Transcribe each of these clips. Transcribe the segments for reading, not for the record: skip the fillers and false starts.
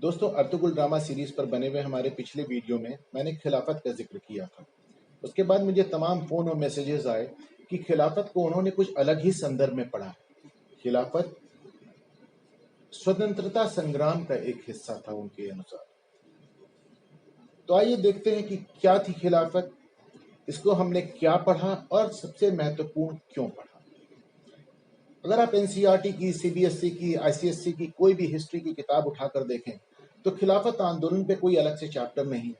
दोस्तों, Ertugrul drama series पर बने हुए हमारे पिछले वीडियो में मैंने खिलाफत का जिक्र किया था। उसके बाद मुझे तमाम फोन और मैसेजेस आए कि खिलाफत को उन्होंने कुछ अलग ही संदर्भ में पढ़ा है। खिलाफत स्वतंत्रता संग्राम का एक हिस्सा था उनके अनुसार। तो आइए देखते हैं कि क्या थी खिलाफत, इसको हमने क्या पढ़ा और सबसे महत्वपूर्ण क्यों पढ़ा। अगर आप एनसीईआरटी की, सीबीएसई की, आईसीएसई की कोई भी हिस्ट्री की किताब उठाकर देखें तो खिलाफत आंदोलन पे कोई अलग से चैप्टर नहीं,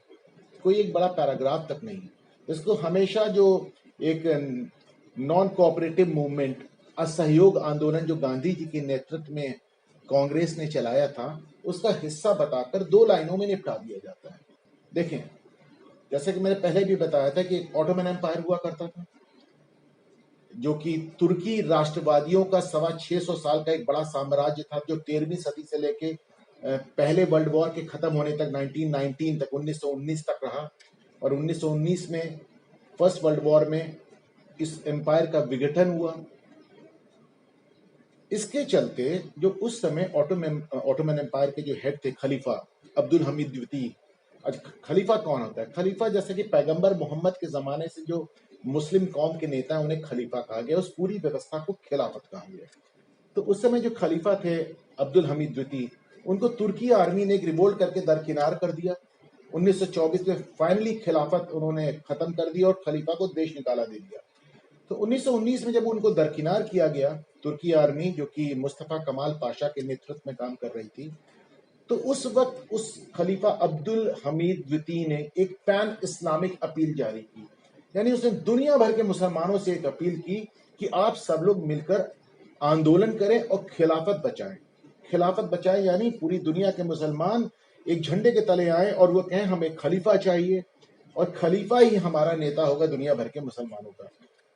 कोई एक बड़ा पैराग्राफ तक नहीं। इसको हमेशा जो एक नॉन कोऑपरेटिव मूवमेंट, असहयोग आंदोलन जो गांधी जी के नेतृत्व में कांग्रेस ने चलाया था, उसका हिस्सा बताकर 2 लाइनों में निपटा दिया जाता है। देखें, जैसे कि मैंने पहले भी बताया था कि एक ऑटोमन एम्पायर हुआ करता था जो कि तुर्की राष्ट्रवादियों का 650 साल का एक बड़ा साम्राज्य था, जो 13वीं सदी से लेके पहले वर्ल्ड वॉर के खत्म होने तक 1919 तक 1919 तक रहा। और 1919 में फर्स्ट वर्ल्ड वॉर में इस एम्पायर का विघटन हुआ। इसके चलते जो उस समय ऑटोमन एम्पायर के जो हेड थे खलीफा अब्दुल हमीद द्वितीय। आज खलीफा कौन होता है? खलीफा जैसे कि पैगंबर मोहम्मद के जमाने से जो मुस्लिम कौम के नेता उन्हें खलीफा कहा गया, उस पूरी व्यवस्था को खिलाफत कहा गया। तो उस समय जो खलीफा थे अब्दुल हमीद द्वितीय, उनको तुर्की आर्मी ने एक रिवोल्ट करके दरकिनार कर दिया। 1924 में फाइनली खिलाफत उन्होंने खत्म कर दिया और खलीफा को देश निकाला दे दिया। तो 1919 में जब उनको दरकिनार किया गया, तुर्की आर्मी जो कि मुस्तफा कमाल पाशा के नेतृत्व में काम कर रही थी, तो उस वक्त उस खलीफा अब्दुल हमीद द्वितीय ने एक पैन इस्लामिक अपील जारी की। यानी उसने दुनिया भर के मुसलमानों से एक अपील की कि आप सब लोग मिलकर आंदोलन करें और खिलाफत बचाएं। खिलाफत बचाएं यानी पूरी दुनिया के मुसलमान एक झंडे के तले आए और वो कहें हमें खलीफा चाहिए और खलीफा ही हमारा नेता होगा दुनिया भर के मुसलमानों का।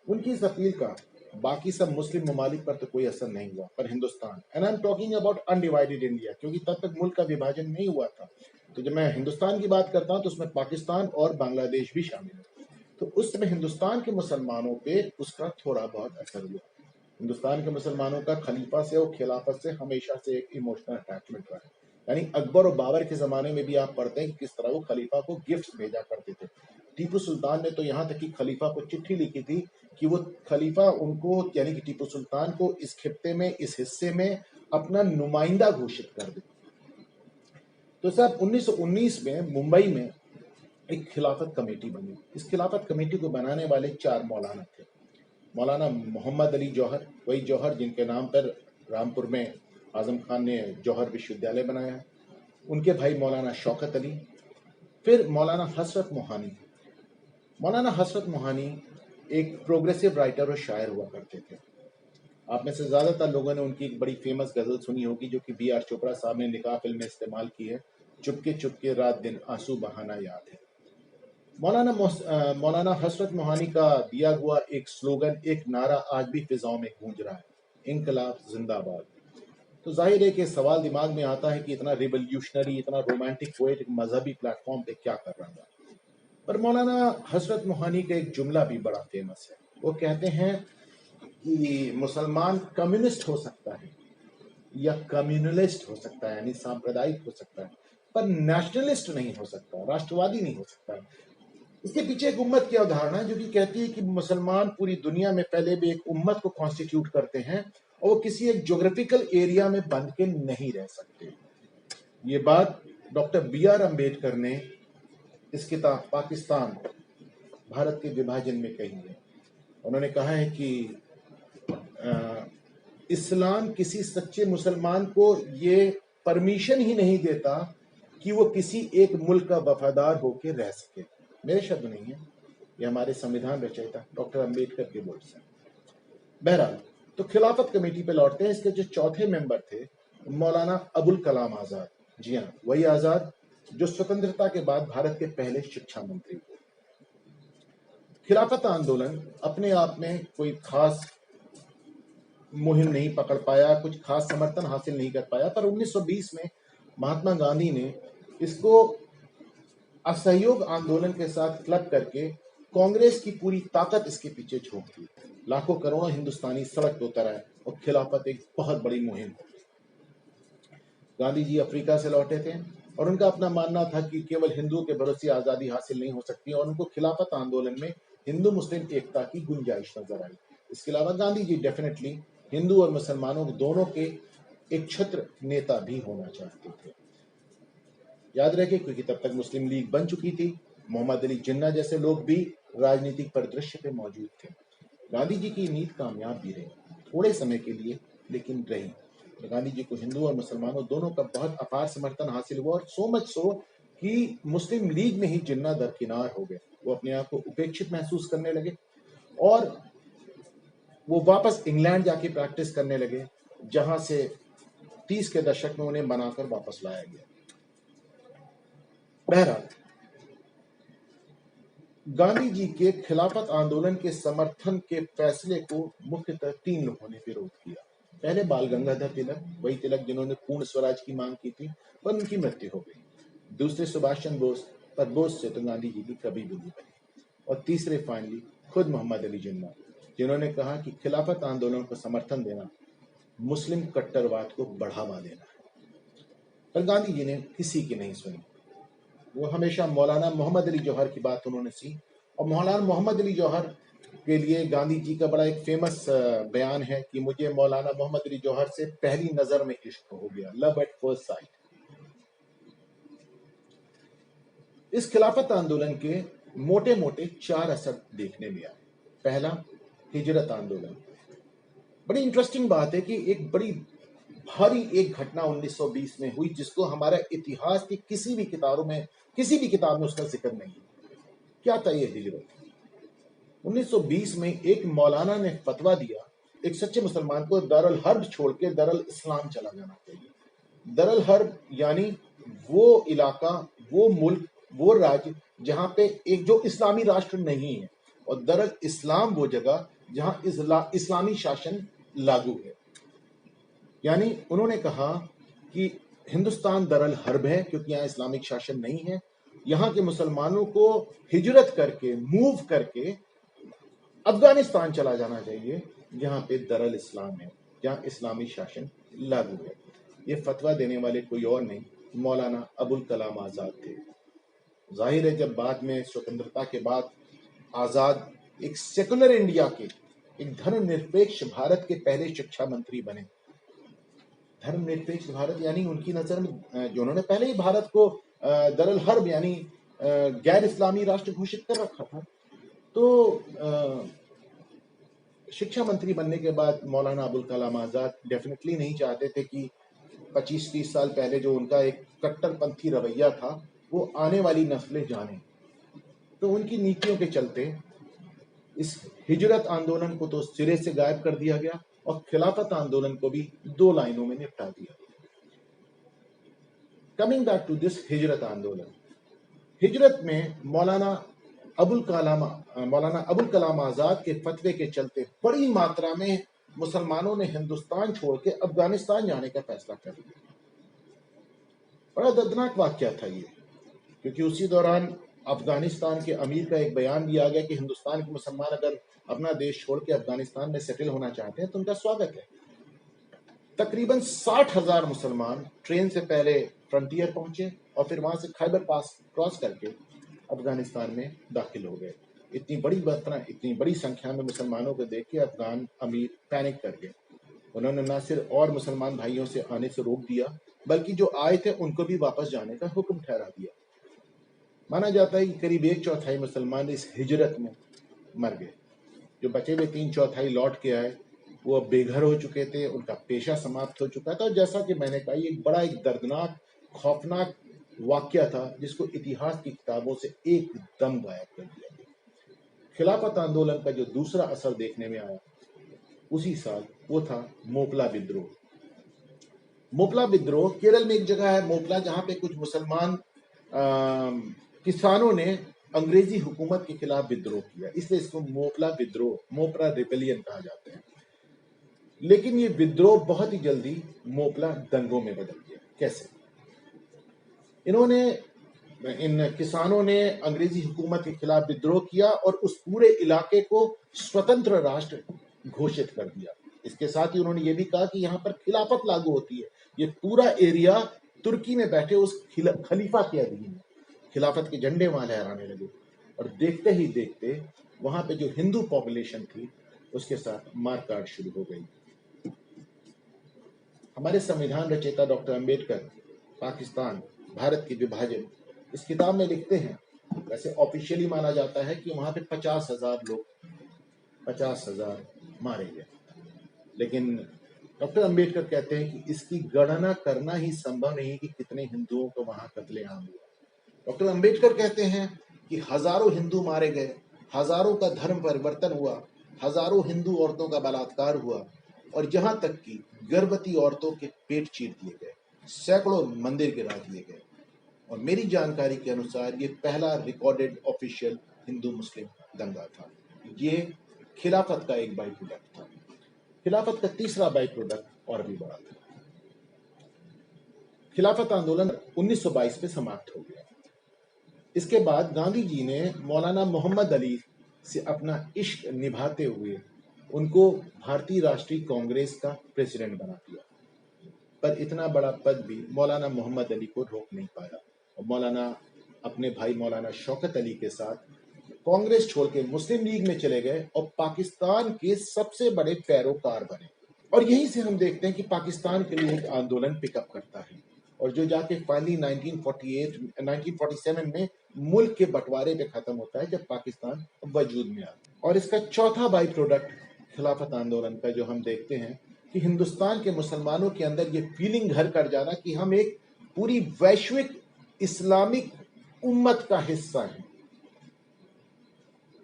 उनकी इस अपील का बाकी सब मुस्लिम ममालिक पर तो कोई असर नहीं हुआ, पर Hindustan, and I am talking about undivided India, क्योंकि तब तक मुल्क का विभाजन नहीं हुआ था। तो जब मैं हिंदुस्तान की बात करता हूं तो उसमें पाकिस्तान और बांग्लादेश भी शामिल है। तो उस समय हिंदुस्तान के मुसलमानों पे उसका थोड़ा बहुत असर हुआ। हिंदुस्तान के मुसलमानों का खलीफा से और खिलाफत से हमेशा से एक इमोशनल अटैचमेंट रहा है। यानी अकबर और बाबर के जमाने में भी आप पढ़ते हैं कि किस तरह वो खलीफा को गिफ्ट भेजा करते थे। टीपू सुल्तान ने तो यहाँ तक कि खलीफा को चिट्ठी लिखी थी कि वो खलीफा उनको, यानी कि टीपू सुल्तान को, इस खित्ते में, इस हिस्से में अपना नुमाइंदा घोषित कर दे। तो साहब 1919 में मुंबई में एक खिलाफत कमेटी बनी। इस खिलाफत कमेटी को बनाने वाले 4 मौलाना थे। मौलाना मोहम्मद अली जौहर, वही जौहर जिनके नाम पर रामपुर में आजम खान ने जौहर विश्वविद्यालय बनाया, उनके भाई मौलाना शौकत अली, फिर मौलाना हसरत मोहानी। मौलाना हसरत मोहानी एक प्रोग्रेसिव राइटर और शायर हुआ करते थे। आप में से ज्यादातर लोगों ने उनकी एक बड़ी फेमस गजल सुनी होगी जो कि बी.आर. चोपड़ा साहब ने निकाह फिल्म में इस्तेमाल की है, चुपके चुपके रात दिन आंसू बहाना याद है। मौलाना हसरत मोहानी का दिया हुआ एक स्लोगन, एक नारा आज भी फिजाओं में गूंज रहा है, इंकलाब जिंदाबाद। तो जाहिर है कि सवाल दिमाग में आता है कि इतना रिवोल्यूशनरी, इतना रोमांटिक पोएट एक मजहबी प्लेटफॉर्म पे क्या कर रहा था। पर मौलाना हसरत मोहानी का एक जुमला भी बड़ा फेमस है। वो कहते हैं कि मुसलमान कम्युनिस्ट हो सकता है या कम्युनलिस्ट हो सकता है, यानी सांप्रदायिक हो सकता है, पर नेशनलिस्ट नहीं हो सकता, राष्ट्रवादी नहीं हो सकता। इसके पीछे एक उम्मत की अवधारणा है जो कि कहती है कि मुसलमान पूरी दुनिया में पहले भी एक उम्मत को कॉन्स्टिट्यूट करते हैं और वो किसी एक ज्योग्राफिकल एरिया में बंध के नहीं रह सकते। ये बात डॉक्टर बी.आर. अम्बेडकर ने इस किताब पाकिस्तान, भारत के विभाजन में कही है। उन्होंने कहा है कि इस्लाम किसी सच्चे मुसलमान को ये परमिशन ही नहीं देता कि वो किसी एक मुल्क का वफादार होकर रह सके। मेरे शब्द नहीं है, ये हमारे संविधान रचयिता डॉक्टर अंबेडकर के वर्ड्स हैं। बहरहाल, तो खिलाफत कमेटी पे लौटते हैं। इसके जो चौथे मेंबर थे मौलाना अबुल कलाम आजाद। जी हाँ, वही आजाद जो स्वतंत्रता के बाद भारत के पहले शिक्षा मंत्री थे। खिलाफत आंदोलन अपने आप में कोई खास मुहिम नहीं पकड़ पाया, कुछ खास समर्थन हासिल नहीं कर पाया, पर 1920 में महात्मा गांधी ने इसको असहयोग आंदोलन के साथ क्लब करके कांग्रेस की पूरी ताकत इसके पीछे झोंक दी। लाखों करोड़ों हिंदुस्तानी सड़क पर उतर आए और खिलाफत एक बहुत बड़ी मुहिम हो। गांधी जी अफ्रीका से लौटे थे और उनका अपना मानना था कि केवल हिंदुओं के भरोसे आज़ादी हासिल नहीं हो सकती और उनको खिलाफत आंदोलन में हिंदू मुस्लिम एकता की गुंजाइश नजर आई। इसके अलावा गांधी जी डेफिनेटली हिंदू और मुसलमानों दोनों के एक छत्र नेता भी होना चाहते थे। याद रखें, क्योंकि तब तक मुस्लिम लीग बन चुकी थी, मोहम्मद अली जिन्ना जैसे लोग भी राजनीतिक परिदृश्य पे मौजूद थे। गांधी जी की नीति कामयाब भी रही, थोड़े समय के लिए लेकिन रही। तो गांधी जी को हिंदू और मुसलमानों दोनों का बहुत अपार समर्थन हासिल हुआ और सो मच सो कि मुस्लिम लीग में ही जिन्ना दरकिनार हो गए। वो अपने आप को उपेक्षित महसूस करने लगे और वो वापस इंग्लैंड जाके प्रैक्टिस करने लगे, जहां से 30 के दशक में उन्हें बनाकर वापस लाया गया। बहरहाल, गांधी जी के खिलाफत आंदोलन के समर्थन के फैसले को मुख्यतः 3 लोगों ने विरोध किया। पहले बाल गंगाधर तिलक, वही तिलक जिन्होंने पूर्ण स्वराज की मांग की थी, पर उनकी मृत्यु हो गई। दूसरे सुभाष चंद्र बोस, पर बोस से तो गांधी जी की कभी भी नहीं बनी। और तीसरे फाइनली खुद मोहम्मद अली जिन्ना, जिन्होंने कहा कि खिलाफत आंदोलन को समर्थन देना मुस्लिम कट्टरवाद को बढ़ावा देना है। पर गांधी जी ने किसी की नहीं सुनी। वो हमेशा मौलाना मोहम्मद अली जौहर की बात उन्होंने सी, और मौलाना मोहम्मद अली जौहर के लिए गांधी जी का बड़ा एक फेमस बयान है कि मुझे मौलाना मोहम्मद अली जौहर से पहली नजर में इश्क हो गया, लव एट फर्स्ट साइट। इस खिलाफत आंदोलन के मोटे मोटे 4 असर देखने में आए। पहला, हिजरत आंदोलन। बड़ी इंटरेस्टिंग बात है कि एक बड़ी भारी एक घटना 1920 में हुई जिसको हमारा इतिहास की किसी भी किताब में उसका जिक्र नहीं है। क्या था ये हिजरत? 1920 में एक मौलाना ने फतवा दिया, एक सच्चे मुसलमान को दारुल हर्ब छोड़ के दारुल इस्लाम चला जाना चाहिए। दारुल हर्ब यानी वो इलाका, वो मुल्क, वो राज्य जहां पे एक जो इस्लामी राष्ट्र नहीं है, और दारुल इस्लाम वो जगह जहां इस्लामी शासन लागू है। यानी उन्होंने कहा कि हिंदुस्तान दारुल हर्ब है क्योंकि यहाँ इस्लामिक शासन नहीं है। यहाँ के मुसलमानों को हिजरत करके, मूव करके अफगानिस्तान चला जाना चाहिए, जहाँ पे दारुल इस्लाम है, जहाँ इस्लामी शासन लागू है। ये फतवा देने वाले कोई और नहीं, मौलाना अबुल कलाम आजाद थे। जाहिर है, जब बाद में स्वतंत्रता के बाद आजाद एक सेकुलर इंडिया के, एक धर्मनिरपेक्ष भारत के पहले शिक्षा मंत्री बने। धर्मनिरपेक्ष भारत यानी उनकी नजर में जो उन्होंने पहले ही भारत को दारुल हर्ब यानी गैर इस्लामी राष्ट्र घोषित कर रखा था। तो शिक्षा मंत्री बनने के बाद मौलाना अबुल कलाम आजाद डेफिनेटली नहीं चाहते थे कि 25-30 साल पहले जो उनका एक कट्टरपंथी रवैया था वो आने वाली नस्लें जाने। तो उनकी नीतियों के चलते इस हिजरत आंदोलन को तो सिरे से गायब कर दिया गया और खिलाफत आंदोलन को भी 2 लाइनों में निपटा दिया। कमिंग बैक टू दिस हिजरत आंदोलन, हिजरत में मौलाना अबुल कलाम आजाद के फतवे के चलते बड़ी मात्रा में मुसलमानों ने हिंदुस्तान छोड़ के अफगानिस्तान जाने का फैसला कर लिया। बड़ा दर्दनाक वाकया था ये, क्योंकि उसी दौरान अफगानिस्तान के अमीर का एक बयान भी आ गया कि हिंदुस्तान के मुसलमान अगर अपना देश छोड़ के अफगानिस्तान में सेटल होना चाहते हैं तो उनका स्वागत है। तकरीबन 60,000 मुसलमान ट्रेन से पहले फ्रंटियर पहुंचे और फिर वहां से खैबर पास क्रॉस करके अफगानिस्तान में दाखिल हो गए। इतनी बड़ी संख्या में मुसलमानों को देख के अफगान अमीर पैनिक कर गए। उन्होंने न सिर्फ और मुसलमान भाइयों से आने से रोक दिया, बल्कि जो आए थे उनको भी वापस जाने का हुक्म ठहरा दिया। माना जाता है कि करीब 1/4 मुसलमान इस हिजरत में मर गए। जो बचे हुए 3/4 लौट के आए वो अब बेघर हो चुके थे, उनका पेशा समाप्त हो चुका था। और जैसा कि मैंने कहा, ये एक दर्दनाक, खौफनाक वाकया था जिसको इतिहास की किताबों से एकदम गायब कर दिया गया। खिलाफत आंदोलन का जो दूसरा असर देखने में आया उसी साल, वो था मोपला विद्रोह। मोपला विद्रोह केरल में एक जगह है मोपला, जहां पे कुछ मुसलमान किसानों ने अंग्रेजी हुकूमत के खिलाफ विद्रोह किया, इसलिए इसको मोपला विद्रोह, मोपला रिबेलियन कहा जाता है। लेकिन ये विद्रोह बहुत ही जल्दी मोपला दंगों में बदल गया। कैसे? इन किसानों ने अंग्रेजी हुकूमत के खिलाफ विद्रोह किया और उस पूरे इलाके को स्वतंत्र राष्ट्र घोषित कर दिया। इसके साथ ही उन्होंने ये भी कहा कि यहाँ पर खिलाफत लागू होती है। ये पूरा एरिया तुर्की में बैठे उस खलीफा के अधीन है। खिलाफत के झंडे वहां लहराने लगे और देखते ही देखते वहां पे जो हिंदू पॉपुलेशन थी उसके साथ मारकाट शुरू हो गई। हमारे संविधान रचयिता डॉक्टर अंबेडकर पाकिस्तान भारत के विभाजन इस किताब में लिखते हैं, वैसे ऑफिशियली माना जाता है कि वहां पे 50,000 मारे गए, लेकिन डॉक्टर अंबेडकर कहते हैं कि इसकी गणना करना ही संभव नहीं है कि कितने हिंदुओं को वहां कत्लेआम हुआ। डॉक्टर अंबेडकर कहते हैं कि हजारों हिंदू मारे गए, हजारों का धर्म परिवर्तन हुआ, हजारों हिंदू औरतों का बलात्कार हुआ और यहां तक कि गर्भवती औरतों के पेट चीर दिए गए, सैकड़ों मंदिर गिरा दिए गए। और मेरी जानकारी के अनुसार ये पहला रिकॉर्डेड ऑफिशियल हिंदू मुस्लिम दंगा था। ये खिलाफत का एक बाई प्रोडक्ट था। खिलाफत का तीसरा बाई प्रोडक्ट और भी बड़ा था। खिलाफत आंदोलन 1922 में समाप्त हो गया। इसके बाद गांधी जी ने मौलाना मोहम्मद अली से अपना इश्क निभाते हुए उनको भारतीय राष्ट्रीय कांग्रेस का प्रेसिडेंट बना दिया, पर इतना बड़ा पद भी मौलाना मोहम्मद अली को रोक नहीं पाया और मौलाना अपने भाई मौलाना शौकत अली के साथ कांग्रेस छोड़ के मुस्लिम लीग में चले गए और पाकिस्तान के सबसे बड़े पैरोकार बने। और यहीं से हम देखते हैं कि पाकिस्तान के लिए एक आंदोलन पिकअप करता है और जो जाके फाइनली 1947 में मुल्क के बंटवारे पे खत्म होता है, जब पाकिस्तान वजूद में आता है। और इसका चौथा बाई प्रोडक्ट खिलाफत आंदोलन का जो हम देखते हैं कि हिंदुस्तान के मुसलमानों के अंदर ये फीलिंग घर कर जाना कि हम एक पूरी वैश्विक इस्लामिक उम्मत का हिस्सा हैं।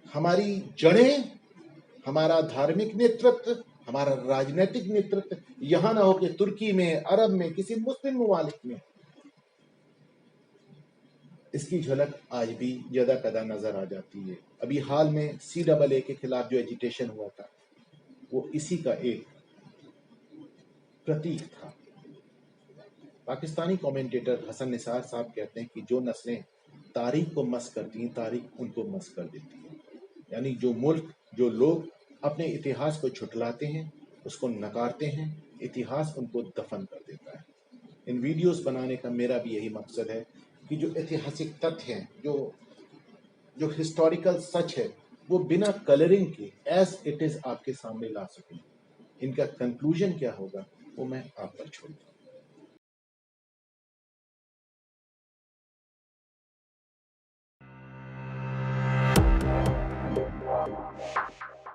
हमारी जड़ें, हमारा धार्मिक नेतृत्व, हमारा राजनीतिक नेतृत्व यहां ना हो कि तुर्की में, अरब में, किसी मुस्लिम मुमालिक में। इसकी झलक आज भी यदा कदा नजर आ जाती है। अभी हाल में CAA के खिलाफ जो एजिटेशन हुआ था वो इसी का एक प्रतीक था। पाकिस्तानी कमेंटेटर हसन निसार साहब कहते हैं कि जो नस्लें तारीख को मस करती हैं, तारीख उनको मस कर देती है। यानी जो मुल्क, जो लोग अपने इतिहास को झुठलाते हैं, उसको नकारते हैं, इतिहास उनको दफन कर देता है। इन वीडियोस बनाने का मेरा भी यही मकसद है कि जो ऐतिहासिक तथ्य हैं, जो हिस्टोरिकल सच है, वो बिना कलरिंग के एज इट इज आपके सामने ला सकूं। इनका कंक्लूजन क्या होगा वो मैं आप पर छोड़ता हूं।